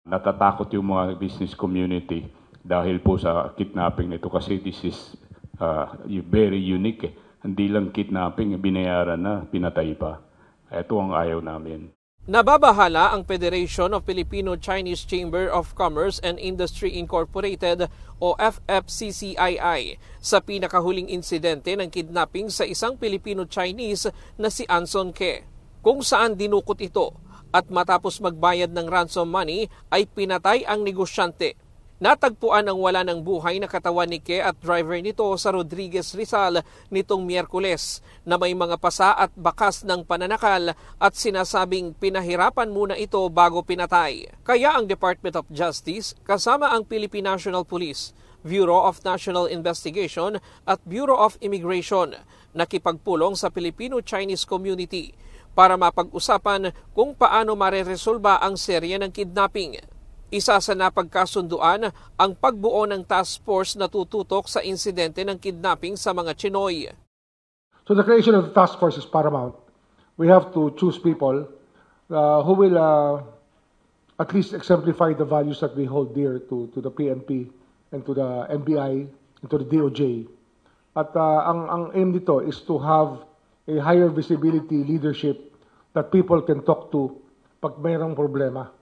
Natatakot yung mga business community dahil po sa kidnapping nito kasi this is very unique. Hindi lang kidnapping, binayaran na, pinatay pa. Ito ang ayaw namin. Nababahala ang Federation of Filipino-Chinese Chamber of Commerce and Industry Incorporated o FFCCII sa pinakahuling insidente ng kidnapping sa isang Filipino-Chinese na si Anson Ke, kung saan dinukot ito at matapos magbayad ng ransom money ay pinatay ang negosyante. Natagpuan ang wala ng buhay na katawan ni Ke at driver nito sa Rodriguez Rizal nitong Miyerkules na may mga pasa at bakas ng pananakal at sinasabing pinahirapan muna ito bago pinatay. Kaya ang Department of Justice kasama ang Philippine National Police, Bureau of National Investigation at Bureau of Immigration nakipagpulong sa Filipino-Chinese community para mapag-usapan kung paano mareresolba ang serye ng kidnapping. Isa sa napagkasunduan ang pagbuo ng task force na tututok sa insidente ng kidnapping sa mga Chinoy. So the creation of the task force is paramount. We have to choose people who will at least exemplify the values that we hold dear to the PNP and to the NBI and to the DOJ. At ang aim nito is to have a higher visibility leadership that people can talk to pag mayroong problema.